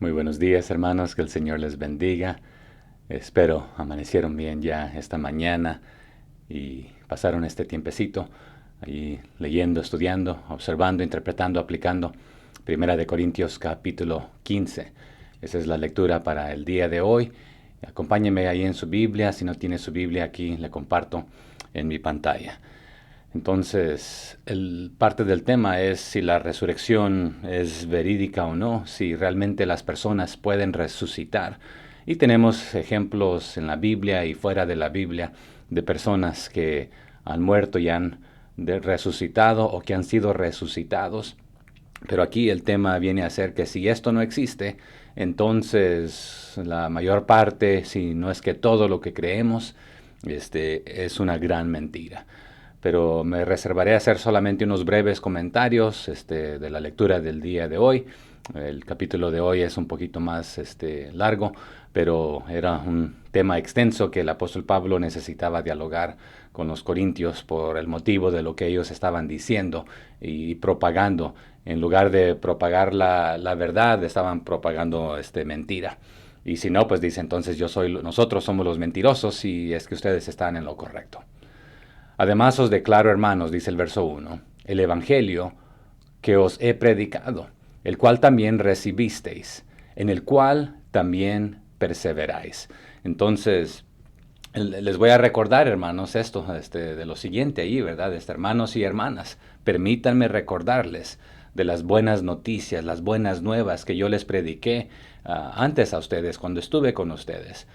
Muy buenos días, hermanos, que el Señor les bendiga. Espero amanecieron bien ya esta mañana y pasaron este tiempecito ahí leyendo, estudiando, observando, interpretando, aplicando. Primera de Corintios capítulo 15. Esa es la lectura para el día de hoy. Acompáñeme ahí en su Biblia. Si no tiene su Biblia aquí, le comparto en mi pantalla. Entonces, parte del tema es si la resurrección es verídica o no, si realmente las personas pueden resucitar. Y tenemos ejemplos en la Biblia y fuera de la Biblia de personas que han muerto y han resucitado o que han sido resucitados. Pero aquí el tema viene a ser que si esto no existe, entonces la mayor parte, si no es que todo lo que creemos, es una gran mentira. Pero me reservaré a hacer solamente unos breves comentarios de la lectura del día de hoy. El capítulo de hoy es un poquito más largo, pero era un tema extenso que el apóstol Pablo necesitaba dialogar con los corintios por el motivo de lo que ellos estaban diciendo y propagando. En lugar de propagar la verdad, estaban propagando mentira. Y si no, pues dice, entonces nosotros somos los mentirosos y es que ustedes están en lo correcto. Además os declaro, hermanos, dice el verso 1, el Evangelio que os he predicado, el cual también recibisteis, en el cual también perseveráis. Entonces, les voy a recordar, hermanos, esto de lo siguiente ahí, ¿verdad? Hermanos y hermanas, permítanme recordarles de las buenas noticias, las buenas nuevas que yo les prediqué antes a ustedes, cuando estuve con ustedes.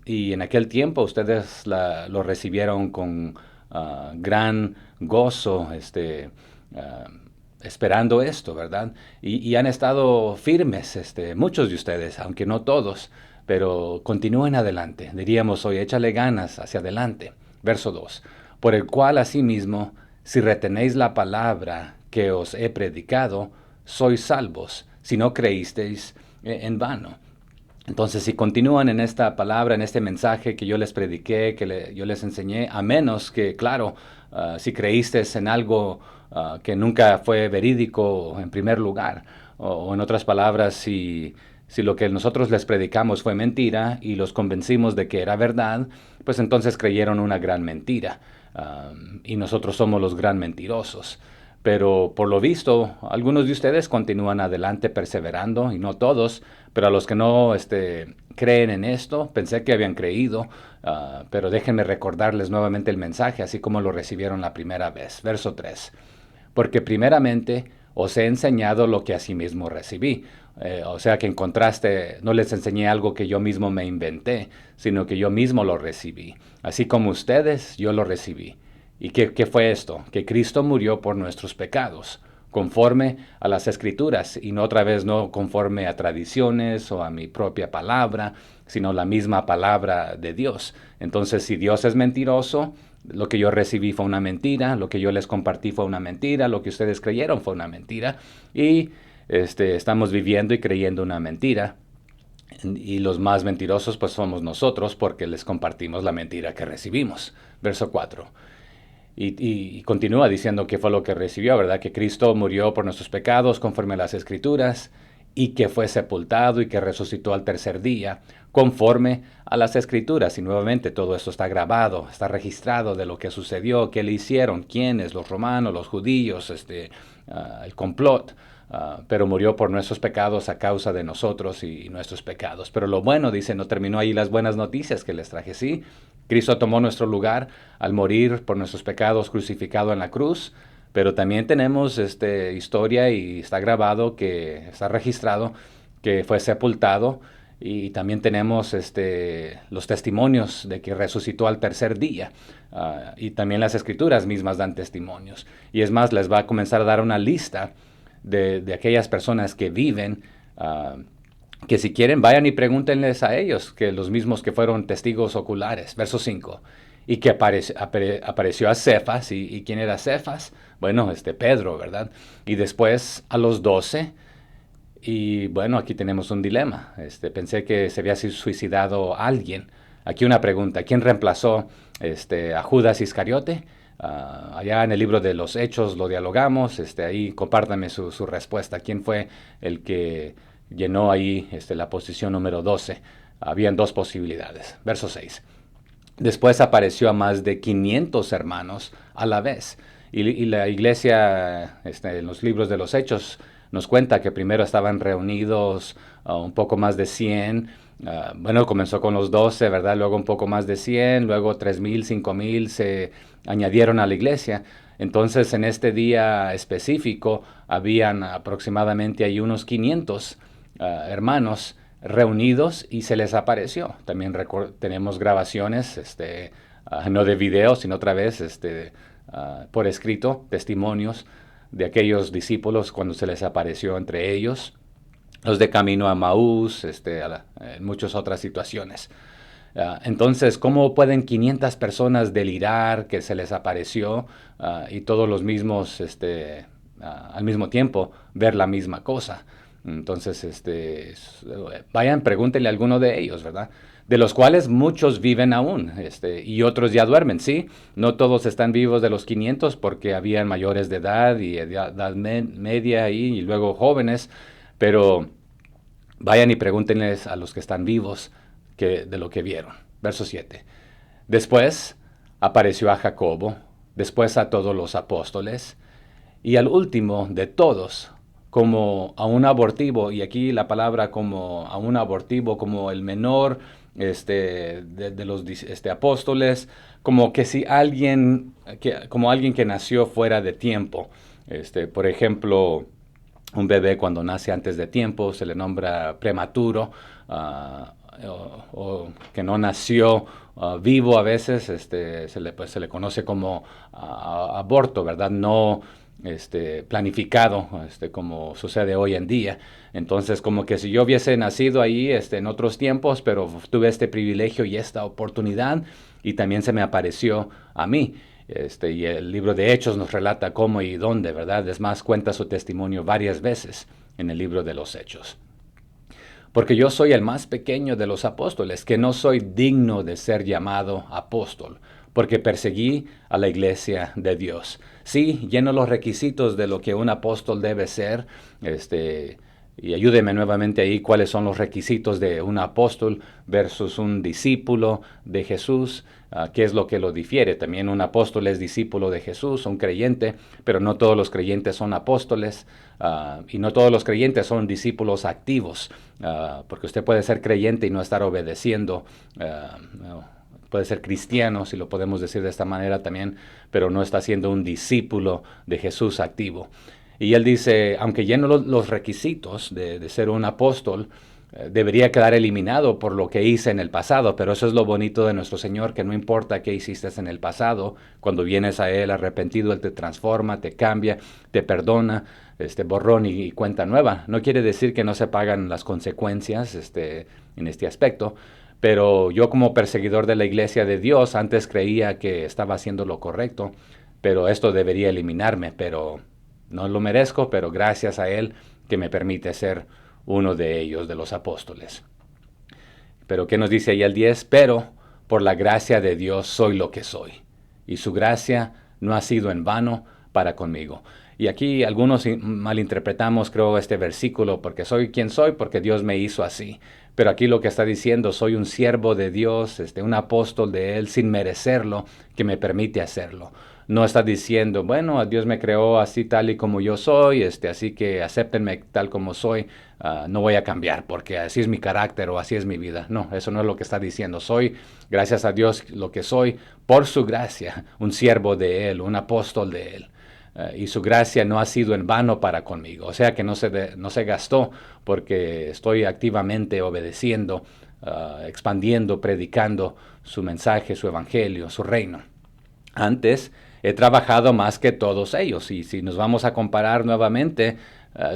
Y en aquel tiempo ustedes lo recibieron con gran gozo, esperando esto, ¿verdad? Y han estado firmes, muchos de ustedes, aunque no todos, pero continúen adelante. Diríamos hoy, échale ganas hacia adelante. Verso 2. Por el cual asimismo, si retenéis la palabra que os he predicado, sois salvos, si no creísteis en vano. Entonces, si continúan en esta palabra, en este mensaje que yo les prediqué, yo les enseñé, a menos que, claro, si creíste en algo que nunca fue verídico en primer lugar, o en otras palabras, si lo que nosotros les predicamos fue mentira y los convencimos de que era verdad, pues entonces creyeron una gran mentira. Y nosotros somos los gran mentirosos. Pero por lo visto, algunos de ustedes continúan adelante perseverando, y no todos, pero a los que no creen en esto, pensé que habían creído, pero déjenme recordarles nuevamente el mensaje, así como lo recibieron la primera vez. Verso 3. Porque primeramente os he enseñado lo que asimismo recibí. O sea que en contraste, no les enseñé algo que yo mismo me inventé, sino que yo mismo lo recibí. Así como ustedes, yo lo recibí. ¿Y qué fue esto? Que Cristo murió por nuestros pecados, conforme a las Escrituras, y no otra vez no conforme a tradiciones o a mi propia palabra, sino la misma palabra de Dios. Entonces, si Dios es mentiroso, lo que yo recibí fue una mentira, lo que yo les compartí fue una mentira, lo que ustedes creyeron fue una mentira, y estamos viviendo y creyendo una mentira. Y los más mentirosos pues somos nosotros porque les compartimos la mentira que recibimos. Verso 4. Y continúa diciendo que fue lo que recibió, ¿verdad? Que Cristo murió por nuestros pecados conforme a las Escrituras y que fue sepultado y que resucitó al tercer día conforme a las Escrituras. Y nuevamente todo esto está grabado, está registrado de lo que sucedió, qué le hicieron, quiénes, los romanos, los judíos, el complot. Pero murió por nuestros pecados a causa de nosotros y nuestros pecados. Pero lo bueno, dice, no terminó ahí las buenas noticias que les traje, sí. Cristo tomó nuestro lugar al morir por nuestros pecados crucificado en la cruz, pero también tenemos historia y está grabado, que está registrado, que fue sepultado, y también tenemos los testimonios de que resucitó al tercer día, y también las escrituras mismas dan testimonios. Y es más, les va a comenzar a dar una lista de aquellas personas que viven, que si quieren vayan y pregúntenles a ellos, que los mismos que fueron testigos oculares. Verso 5. Y que apareció a Cefas. ¿Y quién era Cefas? Bueno, Pedro, ¿verdad? Y después a los 12. Y bueno, aquí tenemos un dilema. Pensé que se había suicidado alguien. Aquí una pregunta. ¿Quién reemplazó a Judas Iscariote? Allá en el libro de los Hechos lo dialogamos. Ahí compártame su respuesta. ¿Quién fue el que llenó ahí la posición número 12. Habían dos posibilidades. Verso 6. Después apareció a más de 500 hermanos a la vez. Y la iglesia, en los libros de los Hechos, nos cuenta que primero estaban reunidos un poco más de 100. Bueno, comenzó con los 12, ¿verdad? Luego un poco más de 100, luego 3,000, 5,000 se añadieron a la iglesia. Entonces, en este día específico, habían aproximadamente ahí unos 500 hermanos reunidos y se les apareció. También tenemos grabaciones, no de video, sino otra vez por escrito, testimonios de aquellos discípulos cuando se les apareció entre ellos, los de camino a Maús, en muchas otras situaciones. Entonces, ¿cómo pueden 500 personas delirar que se les apareció y todos los mismos, al mismo tiempo, ver la misma cosa? Entonces, vayan, pregúntenle a alguno de ellos, ¿verdad? De los cuales muchos viven aún, y otros ya duermen, ¿sí? No todos están vivos de los 500 porque habían mayores de edad y edad media ahí, y luego jóvenes, pero vayan y pregúntenles a los que están vivos de lo que vieron. Verso 7. Después apareció a Jacobo, después a todos los apóstoles, y al último de todos, como a un abortivo, y aquí la palabra como a un abortivo, como el menor de los apóstoles, como que si alguien, como alguien que nació fuera de tiempo. Por ejemplo, un bebé cuando nace antes de tiempo se le nombra prematuro, o que no nació vivo a veces, se le conoce como aborto, ¿verdad? No planificado, como sucede hoy en día. Entonces, como que si yo hubiese nacido ahí en otros tiempos, pero tuve este privilegio y esta oportunidad, y también se me apareció a mí. Y el libro de Hechos nos relata cómo y dónde, ¿verdad? Es más, cuenta su testimonio varias veces en el libro de los Hechos. Porque yo soy el más pequeño de los apóstoles, que no soy digno de ser llamado apóstol, porque perseguí a la iglesia de Dios. Sí, lleno los requisitos de lo que un apóstol debe ser, y ayúdeme nuevamente ahí cuáles son los requisitos de un apóstol versus un discípulo de Jesús, qué es lo que lo difiere. También un apóstol es discípulo de Jesús, un creyente, pero no todos los creyentes son apóstoles, y no todos los creyentes son discípulos activos, porque usted puede ser creyente y no estar obedeciendo. Puede ser cristiano, si lo podemos decir de esta manera también, pero no está siendo un discípulo de Jesús activo. Y él dice, aunque lleno los requisitos de ser un apóstol, debería quedar eliminado por lo que hice en el pasado, pero eso es lo bonito de nuestro Señor, que no importa qué hiciste en el pasado, cuando vienes a Él arrepentido, Él te transforma, te cambia, te perdona, borrón y cuenta nueva. No quiere decir que no se pagan las consecuencias en este aspecto, pero yo como perseguidor de la iglesia de Dios antes creía que estaba haciendo lo correcto, pero esto debería eliminarme, pero no lo merezco, pero gracias a Él que me permite ser uno de ellos, de los apóstoles. Pero ¿qué nos dice ahí el 10? Pero por la gracia de Dios soy lo que soy, y su gracia no ha sido en vano para conmigo. Y aquí algunos malinterpretamos, creo, este versículo, porque soy quien soy, porque Dios me hizo así. Pero aquí lo que está diciendo, soy un siervo de Dios, un apóstol de Él, sin merecerlo, que me permite hacerlo. No está diciendo, bueno, Dios me creó así tal y como yo soy, así que acéptenme tal como soy, no voy a cambiar porque así es mi carácter o así es mi vida. No, eso no es lo que está diciendo. Soy, gracias a Dios, lo que soy, por su gracia, un siervo de Él, un apóstol de Él. Y su gracia no ha sido en vano para conmigo. O sea que no se gastó porque estoy activamente obedeciendo, expandiendo, predicando su mensaje, su evangelio, su reino. Antes he trabajado más que todos ellos, y si nos vamos a comparar nuevamente,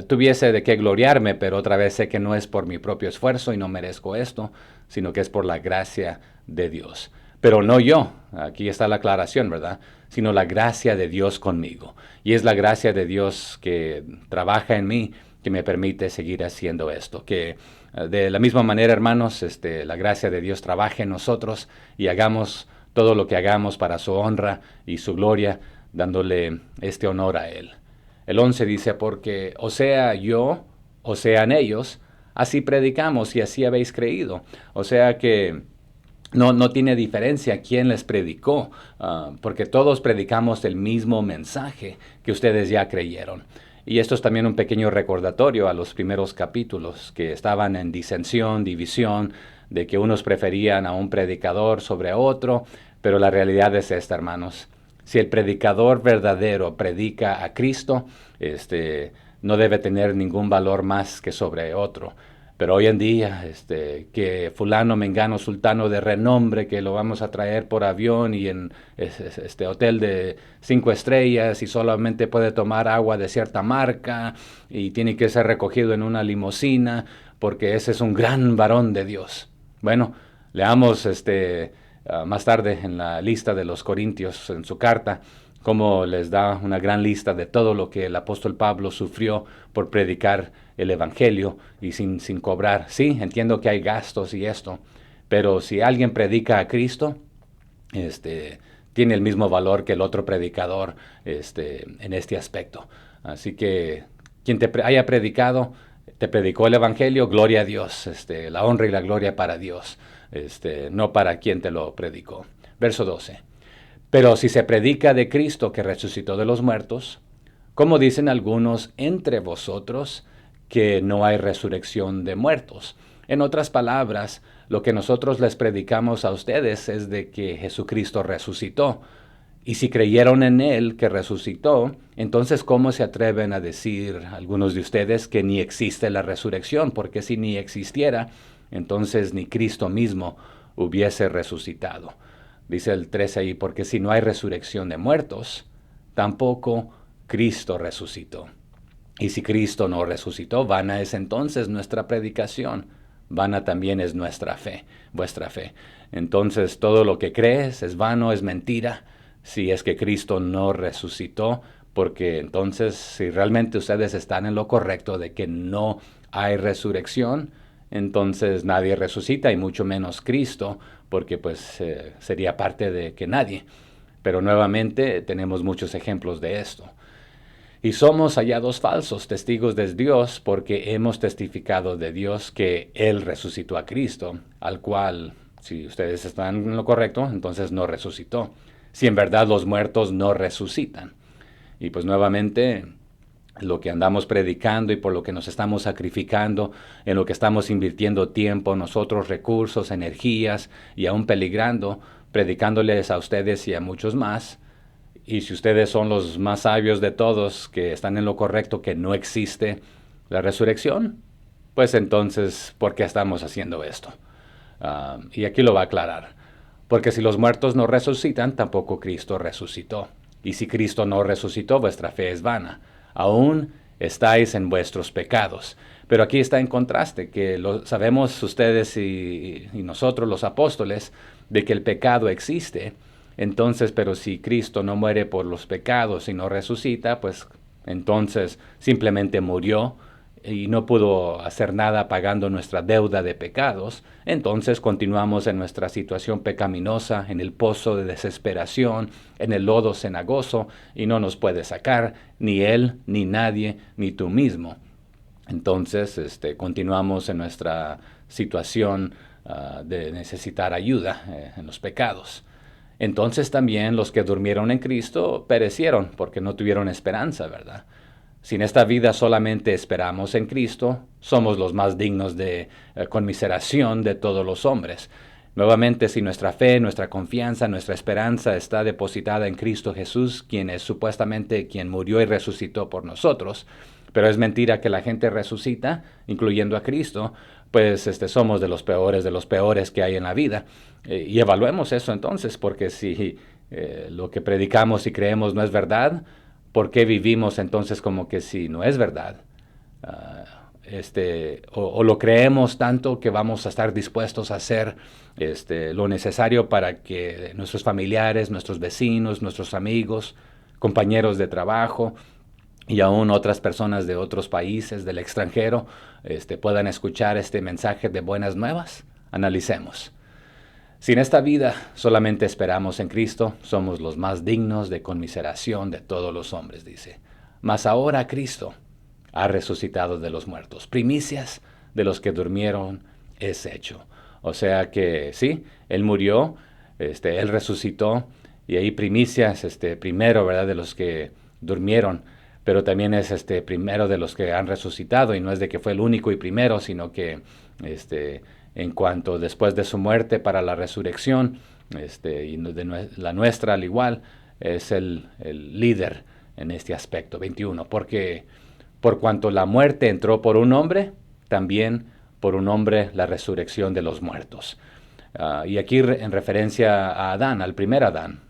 tuviese de qué gloriarme, pero otra vez sé que no es por mi propio esfuerzo y no merezco esto, sino que es por la gracia de Dios. Pero no yo, aquí está la aclaración, ¿verdad? Sino la gracia de Dios conmigo. Y es la gracia de Dios que trabaja en mí, que me permite seguir haciendo esto. Que de la misma manera, hermanos, la gracia de Dios trabaje en nosotros y hagamos todo lo que hagamos para su honra y su gloria, dándole este honor a Él. El 11 dice, porque o sea yo, o sean ellos, así predicamos y así habéis creído. O sea que no tiene diferencia quién les predicó, porque todos predicamos el mismo mensaje que ustedes ya creyeron. Y esto es también un pequeño recordatorio a los primeros capítulos, que estaban en disensión, división, de que unos preferían a un predicador sobre otro, pero la realidad es esta, hermanos. Si el predicador verdadero predica a Cristo, no debe tener ningún valor más que sobre otro. Pero hoy en día, que fulano, mengano, sultano de renombre, que lo vamos a traer por avión y en este hotel de 5 estrellas y solamente puede tomar agua de cierta marca y tiene que ser recogido en una limusina porque ese es un gran varón de Dios. Bueno, leamos más tarde en la lista de los Corintios, en su carta, cómo les da una gran lista de todo lo que el apóstol Pablo sufrió por predicar el evangelio y sin cobrar. Sí, entiendo que hay gastos y esto, pero si alguien predica a Cristo, tiene el mismo valor que el otro predicador en este aspecto. Así que quien te haya predicado, te predicó el evangelio, gloria a Dios, la honra y la gloria para Dios, no para quien te lo predicó. Verso 12. Pero si se predica de Cristo que resucitó de los muertos, como dicen algunos entre vosotros, que no hay resurrección de muertos. En otras palabras, lo que nosotros les predicamos a ustedes es de que Jesucristo resucitó. Y si creyeron en Él que resucitó, entonces ¿cómo se atreven a decir algunos de ustedes que ni existe la resurrección? Porque si ni existiera, entonces ni Cristo mismo hubiese resucitado. Dice el 13 ahí, porque si no hay resurrección de muertos, tampoco Cristo resucitó. Y si Cristo no resucitó, vana es entonces nuestra predicación, vana también es nuestra fe, vuestra fe. Entonces todo lo que crees es vano, es mentira, si es que Cristo no resucitó, porque entonces si realmente ustedes están en lo correcto de que no hay resurrección, entonces nadie resucita y mucho menos Cristo, porque pues sería parte de que nadie. Pero nuevamente tenemos muchos ejemplos de esto. Y somos hallados falsos, testigos de Dios, porque hemos testificado de Dios que Él resucitó a Cristo, al cual, si ustedes están en lo correcto, entonces no resucitó. Si en verdad los muertos no resucitan. Y pues nuevamente, lo que andamos predicando y por lo que nos estamos sacrificando, en lo que estamos invirtiendo tiempo, nosotros recursos, energías y aún peligrando, predicándoles a ustedes y a muchos más. Y si ustedes son los más sabios de todos, que están en lo correcto, que no existe la resurrección, pues entonces, ¿por qué estamos haciendo esto? Y aquí lo va a aclarar. Porque si los muertos no resucitan, tampoco Cristo resucitó. Y si Cristo no resucitó, vuestra fe es vana. Aún estáis en vuestros pecados. Pero aquí está en contraste, que lo sabemos ustedes y nosotros los apóstoles, de que el pecado existe. Entonces, pero si Cristo no muere por los pecados y no resucita, pues entonces simplemente murió y no pudo hacer nada pagando nuestra deuda de pecados. Entonces continuamos en nuestra situación pecaminosa, en el pozo de desesperación, en el lodo cenagoso, y no nos puede sacar ni Él, ni nadie, ni tú mismo. Entonces continuamos en nuestra situación de necesitar ayuda en los pecados. Entonces también los que durmieron en Cristo perecieron porque no tuvieron esperanza, ¿verdad? Si en esta vida solamente esperamos en Cristo, somos los más dignos de conmiseración de todos los hombres. Nuevamente, si nuestra fe, nuestra confianza, nuestra esperanza está depositada en Cristo Jesús, quien es supuestamente quien murió y resucitó por nosotros, pero es mentira que la gente resucita, incluyendo a Cristo, pues somos de los peores que hay en la vida. Y evaluemos eso entonces, porque si lo que predicamos y creemos no es verdad, ¿por qué vivimos entonces como que si no es verdad? O lo creemos tanto que vamos a estar dispuestos a hacer lo necesario para que nuestros familiares, nuestros vecinos, nuestros amigos, compañeros de trabajo y aún otras personas de otros países, del extranjero, puedan escuchar este mensaje de buenas nuevas. Analicemos. Si en esta vida solamente esperamos en Cristo, somos los más dignos de conmiseración de todos los hombres, dice. Mas ahora Cristo ha resucitado de los muertos, primicias de los que durmieron es hecho. O sea que sí, Él murió, Él resucitó, y ahí primicias, primero, ¿verdad?, de los que durmieron, pero también es primero de los que han resucitado, y no es de que fue el único y primero, sino que en cuanto después de su muerte para la resurrección, y la nuestra al igual, es el líder en este aspecto. 21, porque por cuanto la muerte entró por un hombre, también por un hombre la resurrección de los muertos. Y aquí en referencia a Adán, al primer Adán,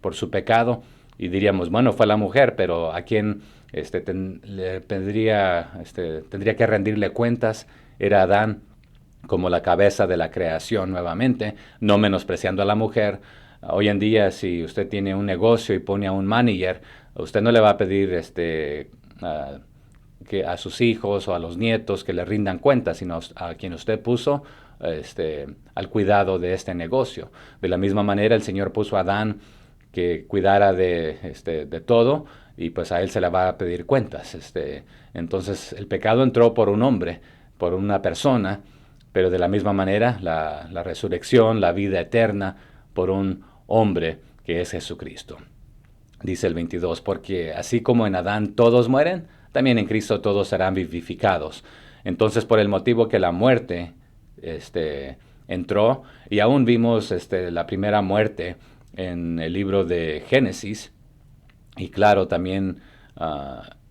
por su pecado, y diríamos, bueno, fue la mujer, pero a quien tendría que rendirle cuentas era Adán, como la cabeza de la creación nuevamente, no menospreciando a la mujer. Hoy en día, si usted tiene un negocio y pone a un manager, usted no le va a pedir que a sus hijos o a los nietos que le rindan cuentas, sino a quien usted puso al cuidado de este negocio. De la misma manera, el Señor puso a Adán que cuidara de todo, y pues a él se le va a pedir cuentas. Entonces el pecado entró por un hombre, por una persona, pero de la misma manera la resurrección, la vida eterna, por un hombre que es Jesucristo. Dice el 22, porque así como en Adán todos mueren, también en Cristo todos serán vivificados. Entonces, por el motivo que la muerte entró, y aún vimos la primera muerte en el libro de Génesis, y claro, también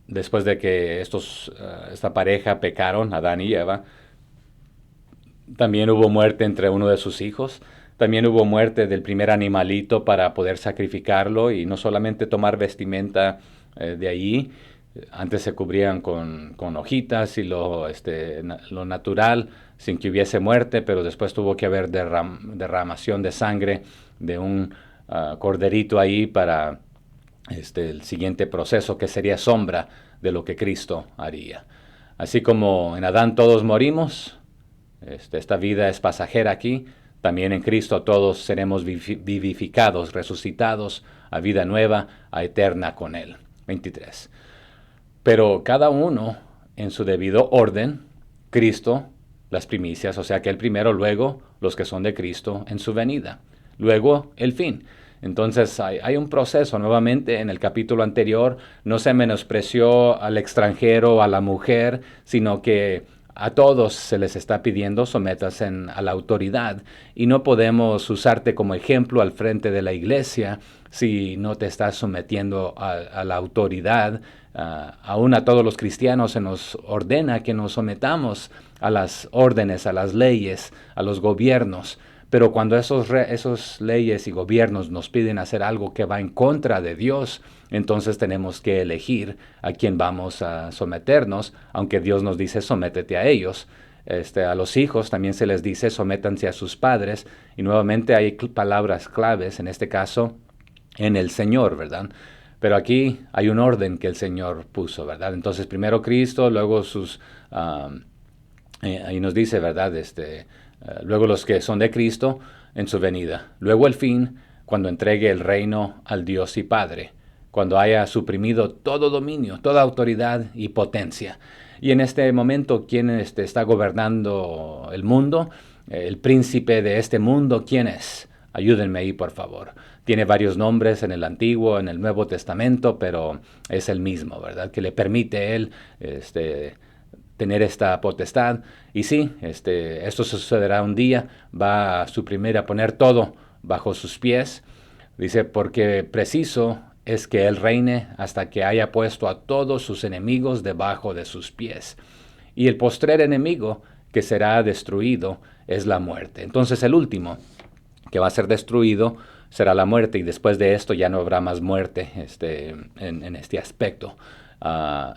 después de que esta pareja pecaron, Adán y Eva, también hubo muerte entre uno de sus hijos. También hubo muerte del primer animalito para poder sacrificarlo, y no solamente tomar vestimenta de allí. Antes se cubrían con hojitas y lo natural, sin que hubiese muerte, pero después tuvo que haber derramación de sangre de un corderito ahí para el siguiente proceso, que sería sombra de lo que Cristo haría. Así como en Adán todos morimos, esta vida es pasajera aquí, también en Cristo todos seremos vivificados, resucitados a vida nueva, a eterna con Él. 23. Pero cada uno en su debido orden, Cristo, las primicias, o sea que el primero, luego los que son de Cristo en su venida, luego el fin. Entonces hay un proceso. Nuevamente, en el capítulo anterior no se menospreció al extranjero, a la mujer, sino que a todos se les está pidiendo sométanse a la autoridad, y no podemos usarte como ejemplo al frente de la iglesia si no te estás sometiendo a la autoridad. Aún a todos los cristianos se nos ordena que nos sometamos a las órdenes, a las leyes, a los gobiernos. Pero cuando esos leyes y gobiernos nos piden hacer algo que va en contra de Dios, entonces tenemos que elegir a quién vamos a someternos, aunque Dios nos dice sométete a ellos. A los hijos también se les dice sométanse a sus padres, y nuevamente hay palabras claves, en este caso, en el Señor, ¿verdad? Pero aquí hay un orden que el Señor puso, ¿verdad? Entonces primero Cristo, luego ahí nos dice, ¿verdad? Luego los que son de Cristo en su venida. Luego el fin, cuando entregue el reino al Dios y Padre, cuando haya suprimido todo dominio, toda autoridad y potencia. Y en este momento, ¿quién está gobernando el mundo? El príncipe de este mundo, ¿quién es? Ayúdenme ahí, por favor. Tiene varios nombres en el Antiguo, en el Nuevo Testamento, pero es el mismo, ¿verdad? Que le permite él tener esta potestad. Y sí, esto sucederá un día, va a suprimir, a poner todo bajo sus pies. Dice, porque preciso es que él reine hasta que haya puesto a todos sus enemigos debajo de sus pies. Y el postrer enemigo que será destruido es la muerte. Entonces el último que va a ser destruido será la muerte, y después de esto ya no habrá más muerte en este aspecto.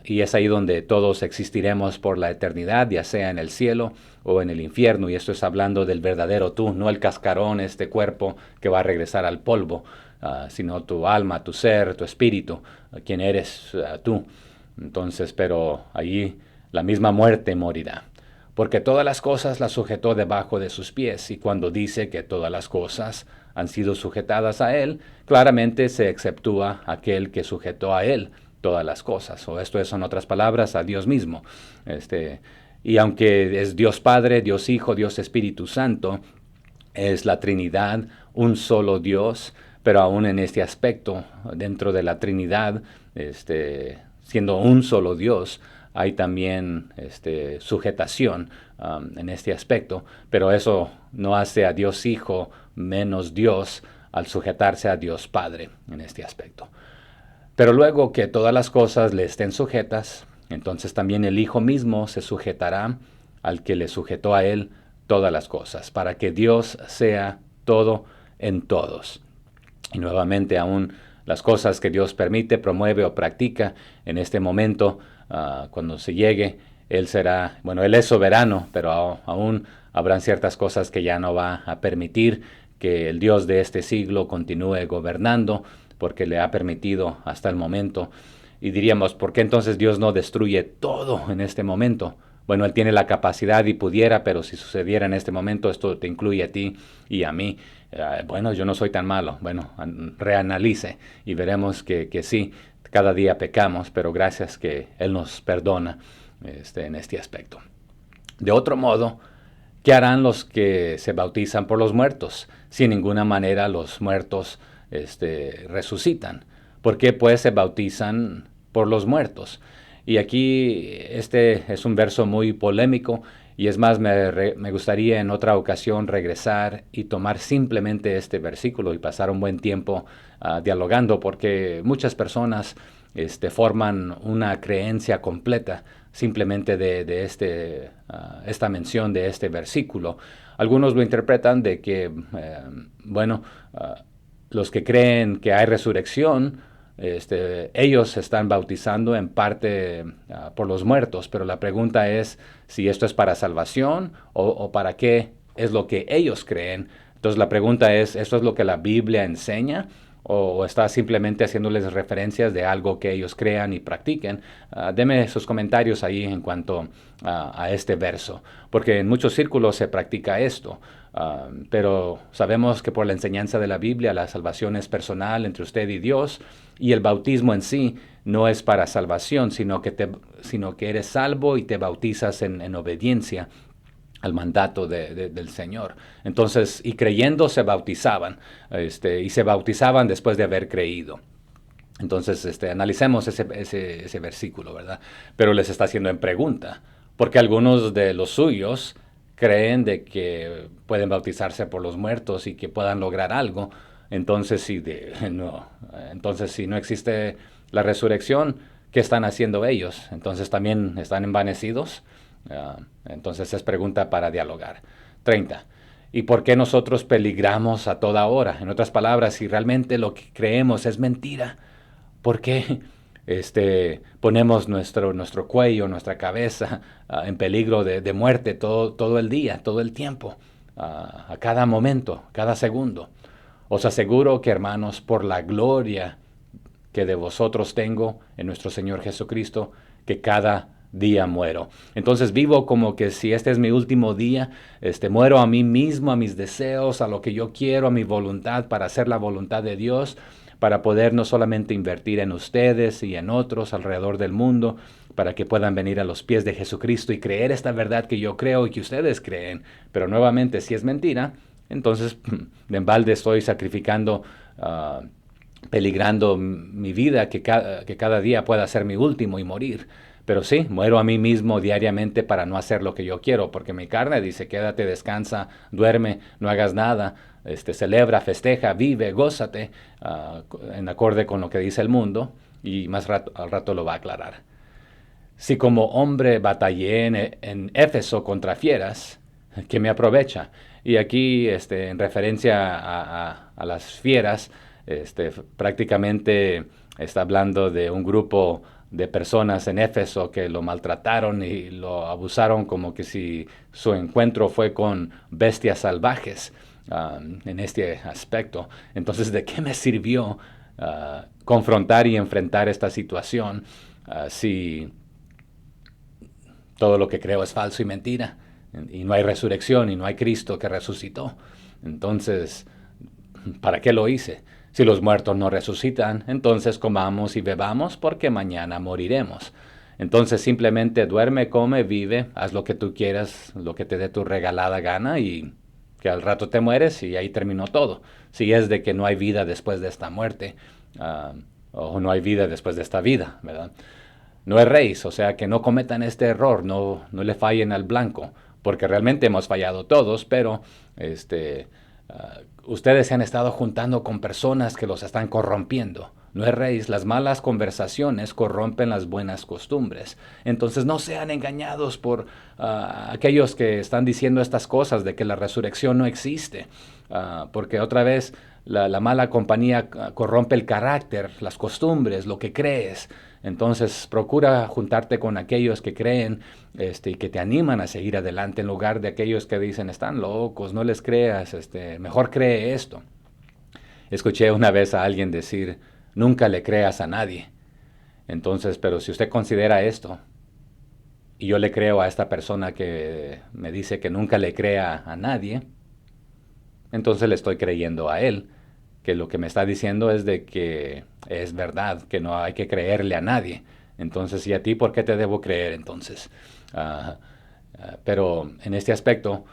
Y es ahí donde todos existiremos por la eternidad, ya sea en el cielo o en el infierno. Y esto es hablando del verdadero tú, no el cascarón, este cuerpo que va a regresar al polvo, sino tu alma, tu ser, tu espíritu, quien eres tú. Entonces, pero allí la misma muerte morirá, porque todas las cosas las sujetó debajo de sus pies. Y cuando dice que todas las cosas han sido sujetadas a él, claramente se exceptúa aquel que sujetó a él todas las cosas, o esto es, en otras palabras, a Dios mismo. Y aunque es Dios Padre, Dios Hijo, Dios Espíritu Santo, es la Trinidad, un solo Dios, pero aún en este aspecto, dentro de la Trinidad, siendo un solo Dios, hay también sujetación en este aspecto, pero eso no hace a Dios Hijo menos Dios al sujetarse a Dios Padre en este aspecto. Pero luego que todas las cosas le estén sujetas, entonces también el Hijo mismo se sujetará al que le sujetó a él todas las cosas, para que Dios sea todo en todos. Y nuevamente aún las cosas que Dios permite, promueve o practica en este momento, cuando se llegue, Él será, bueno, Él es soberano, pero aún habrán ciertas cosas que ya no va a permitir que el Dios de este siglo continúe gobernando, porque le ha permitido hasta el momento. Y diríamos, ¿por qué entonces Dios no destruye todo en este momento? Bueno, Él tiene la capacidad y pudiera, pero si sucediera en este momento, esto te incluye a ti y a mí. Bueno, yo no soy tan malo. Bueno, reanalice y veremos que sí, cada día pecamos, pero gracias que Él nos perdona en este aspecto. De otro modo, ¿qué harán los que se bautizan por los muertos? Si en ninguna manera los muertos resucitan. ¿Por qué pues se bautizan por los muertos? Y aquí este es un verso muy polémico y es más, me gustaría en otra ocasión regresar y tomar simplemente este versículo y pasar un buen tiempo dialogando, porque muchas personas forman una creencia completa simplemente de esta mención de este versículo. Algunos lo interpretan de que, los que creen que hay resurrección, ellos se están bautizando en parte por los muertos, pero la pregunta es si esto es para salvación o para qué es lo que ellos creen. Entonces la pregunta es, ¿esto es lo que la Biblia enseña? ¿O está simplemente haciéndoles referencias de algo que ellos crean y practiquen? Deme sus comentarios ahí en cuanto a este verso, porque en muchos círculos se practica esto. Pero sabemos que por la enseñanza de la Biblia la salvación es personal entre usted y Dios, y el bautismo en sí no es para salvación, sino que eres salvo y te bautizas en obediencia al mandato del Señor. Entonces, y creyendo se bautizaban, y se bautizaban después de haber creído. Entonces, analicemos ese versículo, ¿verdad? Pero les está haciendo en pregunta, porque algunos de los suyos creen de que pueden bautizarse por los muertos y que puedan lograr algo. Entonces, entonces, si no existe la resurrección, ¿qué están haciendo ellos? Entonces, ¿también están envanecidos? Entonces, es pregunta para dialogar. 30. ¿Y por qué nosotros peligramos a toda hora? En otras palabras, si realmente lo que creemos es mentira, ¿por qué ponemos nuestro cuello, nuestra cabeza en peligro de muerte todo el día, todo el tiempo, a cada momento, cada segundo? Os aseguro que, hermanos, por la gloria que de vosotros tengo en nuestro Señor Jesucristo, que cada día muero. Entonces vivo como que si este es mi último día, muero a mí mismo, a mis deseos, a lo que yo quiero, a mi voluntad, para hacer la voluntad de Dios, para poder no solamente invertir en ustedes y en otros alrededor del mundo, para que puedan venir a los pies de Jesucristo y creer esta verdad que yo creo y que ustedes creen. Pero nuevamente, si es mentira, entonces de embalde estoy sacrificando, peligrando mi vida, que cada día pueda ser mi último y morir. Pero sí, muero a mí mismo diariamente para no hacer lo que yo quiero, porque mi carne dice, quédate, descansa, duerme, no hagas nada, celebra, festeja, vive, gózate, en acorde con lo que dice el mundo, y al rato lo va a aclarar. Si como hombre batallé en Éfeso contra fieras, ¿qué me aprovecha? Y aquí, en referencia a las fieras, prácticamente está hablando de un grupo de personas en Éfeso que lo maltrataron y lo abusaron como que si su encuentro fue con bestias salvajes, en este aspecto. Entonces, ¿de qué me sirvió confrontar y enfrentar esta situación si todo lo que creo es falso y mentira? Y no hay resurrección y no hay Cristo que resucitó. Entonces, ¿para qué lo hice? Si los muertos no resucitan, entonces comamos y bebamos porque mañana moriremos. Entonces simplemente duerme, come, vive, haz lo que tú quieras, lo que te dé tu regalada gana y que al rato te mueres y ahí terminó todo. Si es de que no hay vida después de esta muerte, uh, o no hay vida después de esta vida, ¿verdad? No erréis, o sea, que no cometan este error, no le fallen al blanco, porque realmente hemos fallado todos, pero ustedes se han estado juntando con personas que los están corrompiendo. No erréis, las malas conversaciones corrompen las buenas costumbres. Entonces no sean engañados por aquellos que están diciendo estas cosas de que la resurrección no existe, porque otra vez la mala compañía corrompe el carácter, las costumbres, lo que crees. Entonces procura juntarte con aquellos que creen y que te animan a seguir adelante en lugar de aquellos que dicen están locos, no les creas, mejor cree esto. Escuché una vez a alguien decir, nunca le creas a nadie. Entonces, pero si usted considera esto, y yo le creo a esta persona que me dice que nunca le crea a nadie, entonces le estoy creyendo a él, que lo que me está diciendo es de que es verdad, que no hay que creerle a nadie. Entonces, ¿y a ti por qué te debo creer entonces? Pero en este aspecto,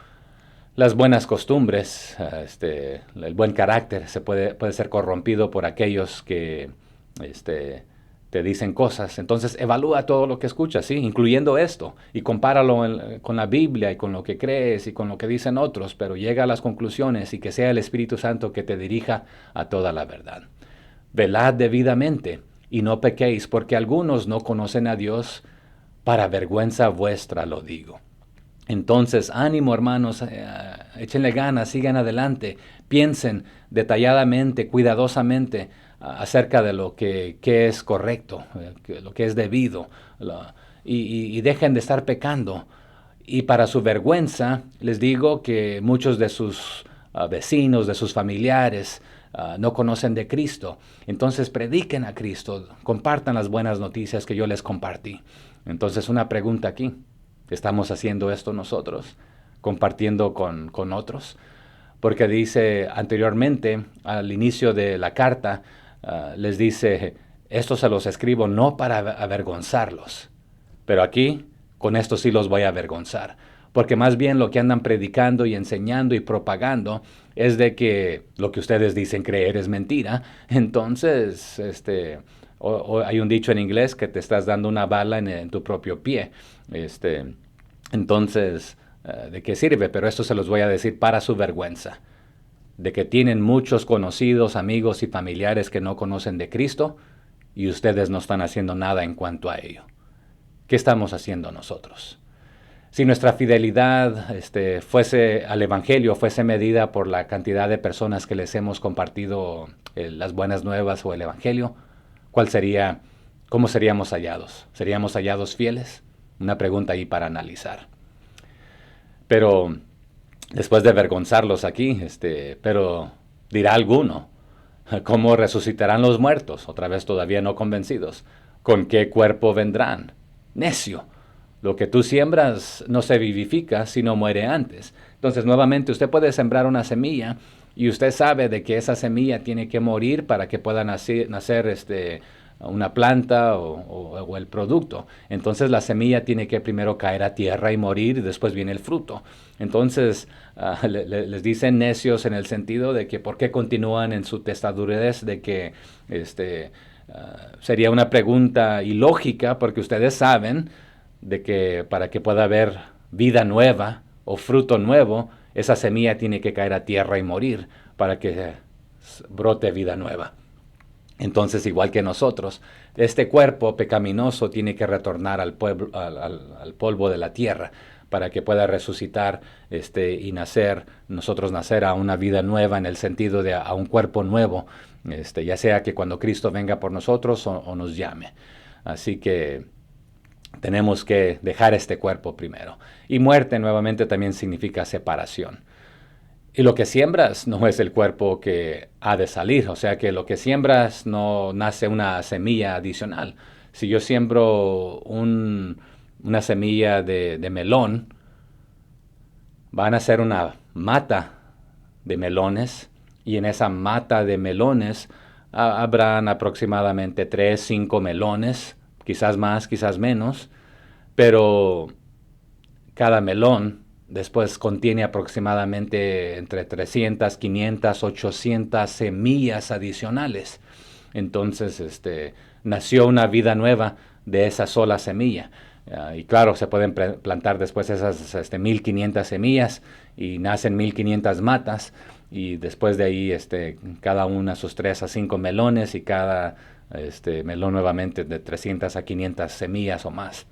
las buenas costumbres, el buen carácter se puede ser corrompido por aquellos que te dicen cosas. Entonces evalúa todo lo que escuchas, ¿sí? Incluyendo esto, y compáralo con la Biblia y con lo que crees y con lo que dicen otros, pero llega a las conclusiones y que sea el Espíritu Santo que te dirija a toda la verdad. Velad debidamente y no pequéis, porque algunos no conocen a Dios, para vergüenza vuestra lo digo. Entonces, ánimo hermanos, échenle ganas, sigan adelante, piensen detalladamente, cuidadosamente acerca de lo que es correcto, lo que es debido, y dejen de estar pecando. Y para su vergüenza, les digo que muchos de sus vecinos, de sus familiares, no conocen de Cristo. Entonces prediquen a Cristo, compartan las buenas noticias que yo les compartí. Entonces una pregunta aquí. ¿Estamos haciendo esto nosotros? ¿Compartiendo con otros? Porque dice anteriormente, al inicio de la carta, les dice, esto se los escribo no para avergonzarlos, pero aquí, con esto sí los voy a avergonzar. Porque más bien lo que andan predicando y enseñando y propagando es de que lo que ustedes dicen creer es mentira. Entonces, hay un dicho en inglés que te estás dando una bala en tu propio pie. Entonces, ¿de qué sirve? Pero esto se los voy a decir para su vergüenza. De que tienen muchos conocidos, amigos y familiares que no conocen de Cristo y ustedes no están haciendo nada en cuanto a ello. ¿Qué estamos haciendo nosotros? Si nuestra fidelidad fuese al Evangelio, fuese medida por la cantidad de personas que les hemos compartido las buenas nuevas o el Evangelio, ¿cuál sería, cómo seríamos hallados? ¿Seríamos hallados fieles? Una pregunta ahí para analizar. Pero después de avergonzarlos aquí, pero dirá alguno, ¿cómo resucitarán los muertos? Otra vez todavía no convencidos. ¿Con qué cuerpo vendrán? Necio. Lo que tú siembras no se vivifica, sino muere antes. Entonces, nuevamente, usted puede sembrar una semilla y usted sabe de que esa semilla tiene que morir para que pueda nacer una planta o el producto. Entonces, la semilla tiene que primero caer a tierra y morir, y después viene el fruto. Entonces, les dicen necios en el sentido de que por qué continúan en su testadurez de que sería una pregunta ilógica, porque ustedes saben de que para que pueda haber vida nueva o fruto nuevo, esa semilla tiene que caer a tierra y morir para que brote vida nueva. Entonces, igual que nosotros, este cuerpo pecaminoso tiene que retornar al polvo de la tierra para que pueda resucitar y nosotros nacer a una vida nueva en el sentido de a un cuerpo nuevo, ya sea que cuando Cristo venga por nosotros o nos llame. Así que tenemos que dejar este cuerpo primero. Y muerte nuevamente también significa separación. Y lo que siembras no es el cuerpo que ha de salir, o sea que lo que siembras no nace una semilla adicional. Si yo siembro una semilla de melón, van a ser una mata de melones y en esa mata de melones habrán aproximadamente 3, 5 melones quizás más, quizás menos, pero cada melón después contiene aproximadamente entre 300, 500, 800 semillas adicionales. Entonces, nació una vida nueva de esa sola semilla. Y claro, se pueden plantar después esas 1500 semillas y nacen 1500 matas. Y después de ahí, cada una sus 3 a 5 melones y cada melón nuevamente de 300 a 500 semillas o más.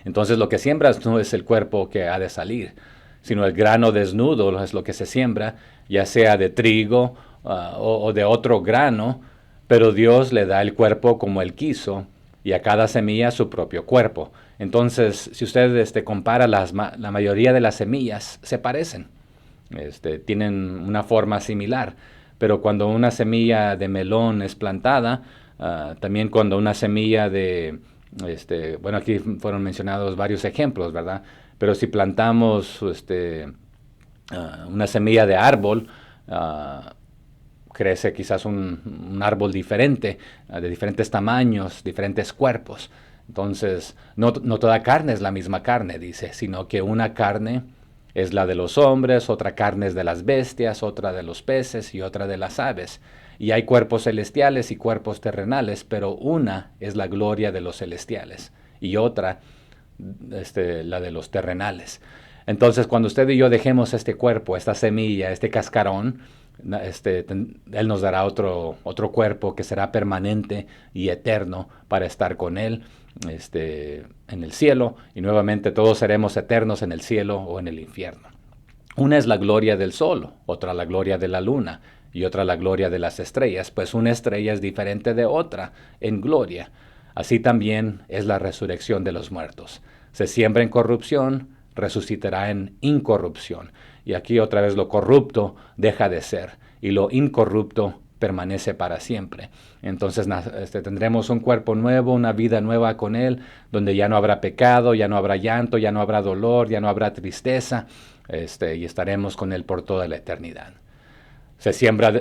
Entonces lo que siembras no es el cuerpo que ha de salir, sino el grano desnudo es lo que se siembra, ya sea de trigo o de otro grano, pero Dios le da el cuerpo como Él quiso y a cada semilla su propio cuerpo. Entonces, si usted compara la mayoría de las semillas, se parecen, tienen una forma similar, pero cuando una semilla de melón es plantada, también cuando una semilla de bueno, aquí fueron mencionados varios ejemplos, ¿verdad? Pero si plantamos una semilla de árbol, crece quizás un árbol diferente, de diferentes tamaños, diferentes cuerpos. Entonces, no toda carne es la misma carne, dice, sino que una carne es la de los hombres, otra carne es de las bestias, otra de los peces y otra de las aves. Y hay cuerpos celestiales y cuerpos terrenales, pero una es la gloria de los celestiales y otra la de los terrenales. Entonces, cuando usted y yo dejemos este cuerpo, esta semilla, este cascarón, Él nos dará otro cuerpo que será permanente y eterno para estar con Él en el cielo, y nuevamente todos seremos eternos en el cielo o en el infierno. Una es la gloria del sol, otra la gloria de la luna y otra la gloria de las estrellas, pues una estrella es diferente de otra en gloria. Así también es la resurrección de los muertos. Se siembra en corrupción, resucitará en incorrupción. Y aquí otra vez lo corrupto deja de ser y lo incorrupto permanece para siempre. Entonces tendremos un cuerpo nuevo, una vida nueva con Él, donde ya no habrá pecado, ya no habrá llanto, ya no habrá dolor, ya no habrá tristeza, y estaremos con Él por toda la eternidad. Se siembra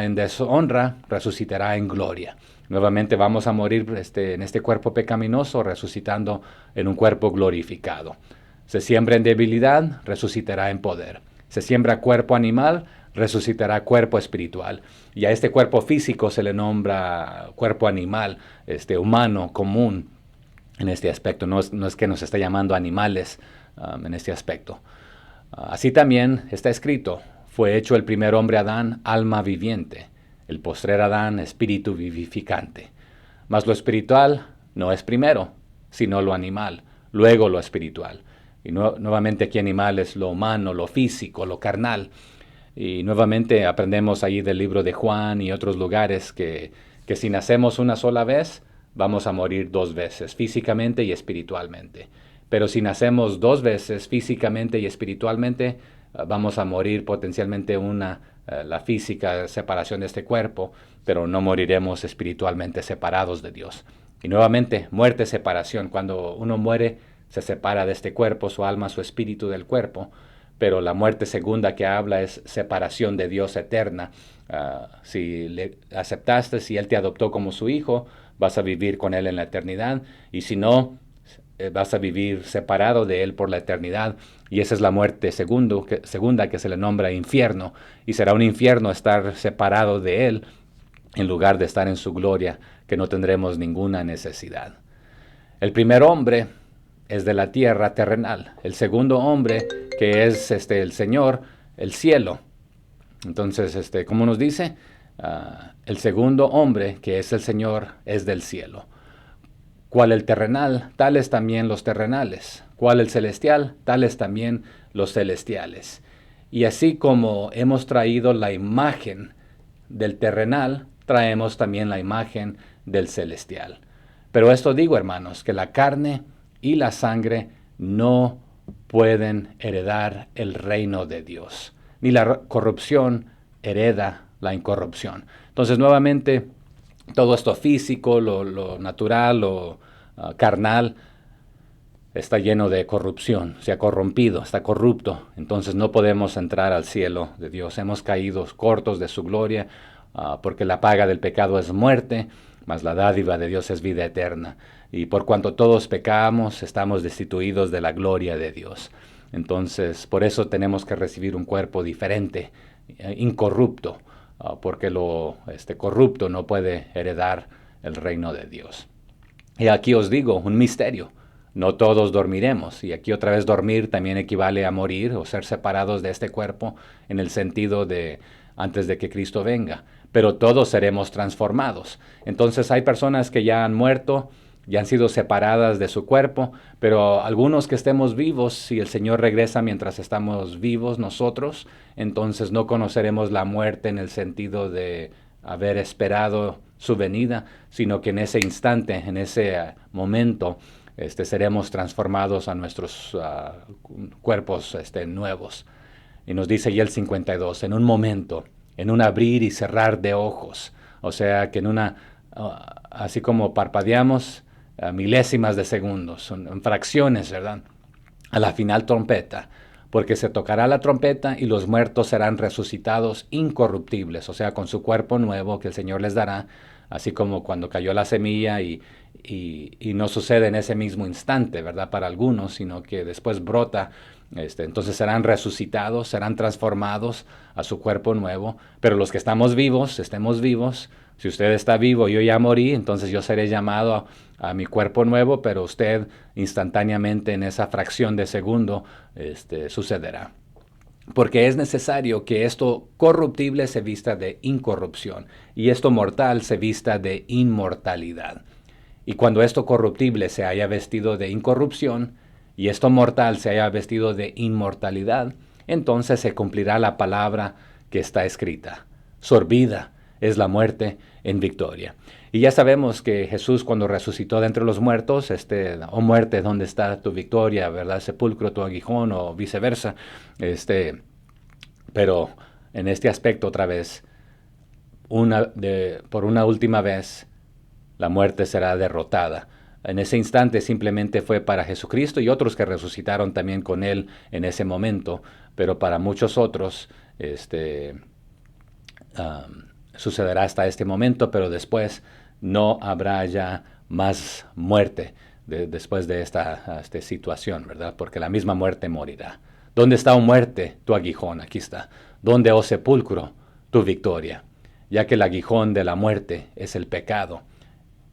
en deshonra, resucitará en gloria. Nuevamente vamos a morir en este cuerpo pecaminoso, resucitando en un cuerpo glorificado. Se siembra en debilidad, resucitará en poder. Se siembra cuerpo animal, resucitará cuerpo espiritual. Y a este cuerpo físico se le nombra cuerpo animal, humano, común, en este aspecto. No es que nos esté llamando animales en este aspecto. Así también está escrito: fue hecho el primer hombre Adán, alma viviente; el postrer Adán, espíritu vivificante. Mas lo espiritual no es primero, sino lo animal, luego lo espiritual. Y nuevamente aquí animal es lo humano, lo físico, lo carnal. Y nuevamente aprendemos ahí del libro de Juan y otros lugares que si nacemos una sola vez, vamos a morir 2 veces, físicamente y espiritualmente. Pero si nacemos 2 veces, físicamente y espiritualmente, vamos a morir potencialmente la física separación de este cuerpo, pero no moriremos espiritualmente separados de Dios. Y nuevamente, muerte, separación. Cuando uno muere, se separa de este cuerpo, su alma, su espíritu del cuerpo, pero la muerte segunda que habla es separación de Dios eterna. Si le aceptaste, si Él te adoptó como su hijo, vas a vivir con Él en la eternidad, y si no, vas a vivir separado de Él por la eternidad, y esa es la muerte segunda que se le nombra infierno, y será un infierno estar separado de Él en lugar de estar en su gloria, que no tendremos ninguna necesidad. El primer hombre es de la tierra terrenal, el segundo hombre, que es el Señor, el cielo. Entonces, ¿cómo nos dice? El segundo hombre, que es el Señor, es del cielo. ¿Cuál el terrenal? Tales también los terrenales. ¿Cuál el celestial? Tales también los celestiales. Y así como hemos traído la imagen del terrenal, traemos también la imagen del celestial. Pero esto digo, hermanos, que la carne y la sangre no pueden heredar el reino de Dios, ni la corrupción hereda la incorrupción. Entonces, nuevamente, todo esto físico, lo natural, lo carnal, está lleno de corrupción, se ha corrompido, está corrupto. Entonces no podemos entrar al cielo de Dios. Hemos caído cortos de su gloria, porque la paga del pecado es muerte, mas la dádiva de Dios es vida eterna. Y por cuanto todos pecamos, estamos destituidos de la gloria de Dios. Entonces, por eso tenemos que recibir un cuerpo diferente, incorrupto, porque lo corrupto no puede heredar el reino de Dios. Y aquí os digo un misterio. No todos dormiremos. Y aquí otra vez dormir también equivale a morir o ser separados de este cuerpo en el sentido de antes de que Cristo venga. Pero todos seremos transformados. Entonces hay personas que ya han muerto, ya han sido separadas de su cuerpo, pero algunos que estemos vivos, si el Señor regresa mientras estamos vivos nosotros, entonces no conoceremos la muerte en el sentido de haber esperado su venida, sino que en ese instante, en ese momento, seremos transformados a nuestros cuerpos nuevos. Y nos dice ya el 52, en un momento, en un abrir y cerrar de ojos. O sea que así como parpadeamos, milésimas de segundos, en fracciones, ¿verdad? A la final trompeta, porque se tocará la trompeta y los muertos serán resucitados incorruptibles, o sea, con su cuerpo nuevo que el Señor les dará, así como cuando cayó la semilla y no sucede en ese mismo instante, ¿verdad? Para algunos, sino que después brota. Entonces serán resucitados, serán transformados a su cuerpo nuevo, pero los que estemos vivos, si usted está vivo, yo ya morí, entonces yo seré llamado a mi cuerpo nuevo, pero usted instantáneamente en esa fracción de segundo sucederá. Porque es necesario que esto corruptible se vista de incorrupción y esto mortal se vista de inmortalidad. Y cuando esto corruptible se haya vestido de incorrupción y esto mortal se haya vestido de inmortalidad, entonces se cumplirá la palabra que está escrita. Sorbida es la muerte en victoria. Y ya sabemos que Jesús cuando resucitó de entre los muertos, oh muerte, ¿dónde está tu victoria? ¿Verdad? Sepulcro, tu aguijón, o viceversa. Pero en este aspecto otra vez, por una última vez, la muerte será derrotada. En ese instante simplemente fue para Jesucristo y otros que resucitaron también con Él en ese momento, pero para muchos otros sucederá hasta este momento, pero después no habrá ya más muerte después de esta situación, ¿verdad? Porque la misma muerte morirá. ¿Dónde está, oh muerte, tu aguijón? Aquí está. ¿Dónde, oh sepulcro, tu victoria? Ya que el aguijón de la muerte es el pecado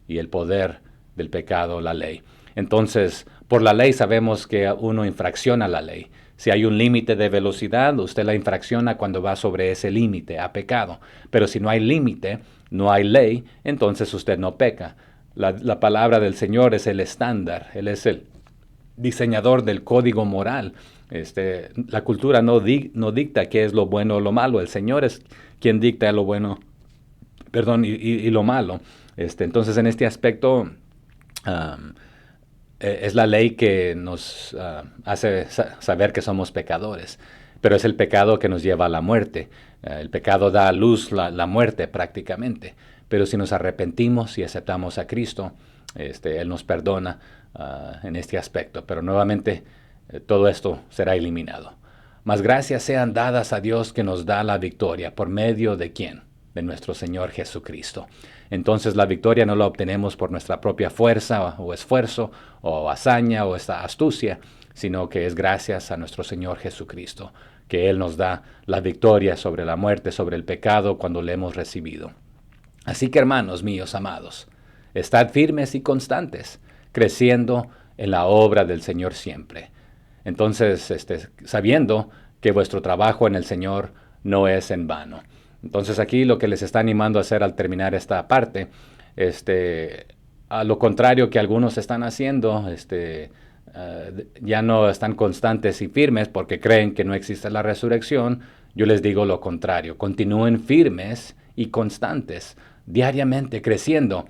y el poder del pecado, la ley. Entonces, por la ley sabemos que uno infracciona la ley. Si hay un límite de velocidad, usted la infracciona cuando va sobre ese límite, a pecado. Pero si no hay límite, no hay ley, entonces usted no peca. La palabra del Señor es el estándar, Él es el diseñador del código moral. La cultura no dicta qué es lo bueno o lo malo, el Señor es quien dicta lo bueno, y lo malo. Entonces, en este aspecto, es la ley que nos hace saber que somos pecadores, pero es el pecado que nos lleva a la muerte. El pecado da a luz la muerte prácticamente, pero si nos arrepentimos y aceptamos a Cristo, Él nos perdona en este aspecto, pero nuevamente todo esto será eliminado. Mas gracias sean dadas a Dios que nos da la victoria, ¿por medio de quién? De nuestro Señor Jesucristo. Entonces la victoria no la obtenemos por nuestra propia fuerza o esfuerzo o hazaña o esta astucia, sino que es gracias a nuestro Señor Jesucristo, que Él nos da la victoria sobre la muerte, sobre el pecado cuando le hemos recibido. Así que hermanos míos amados, estad firmes y constantes, creciendo en la obra del Señor siempre. Entonces, sabiendo que vuestro trabajo en el Señor no es en vano. Entonces aquí lo que les está animando a hacer al terminar esta parte, a lo contrario que algunos están haciendo, ya no están constantes y firmes porque creen que no existe la resurrección, yo les digo lo contrario, continúen firmes y constantes, diariamente creciendo,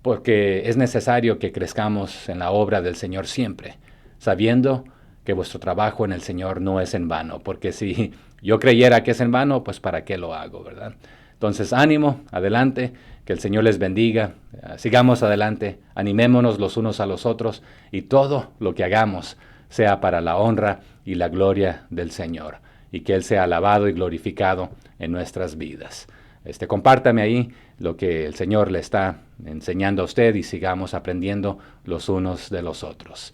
porque es necesario que crezcamos en la obra del Señor siempre, sabiendo que vuestro trabajo en el Señor no es en vano, porque si yo creyera que es en vano, pues ¿para qué lo hago, verdad? Entonces, ánimo, adelante, que el Señor les bendiga, sigamos adelante, animémonos los unos a los otros y todo lo que hagamos sea para la honra y la gloria del Señor y que Él sea alabado y glorificado en nuestras vidas. Compártame ahí lo que el Señor le está enseñando a usted y sigamos aprendiendo los unos de los otros.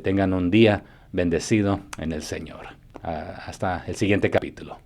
Tengan un día bendecido en el Señor. Hasta el siguiente capítulo.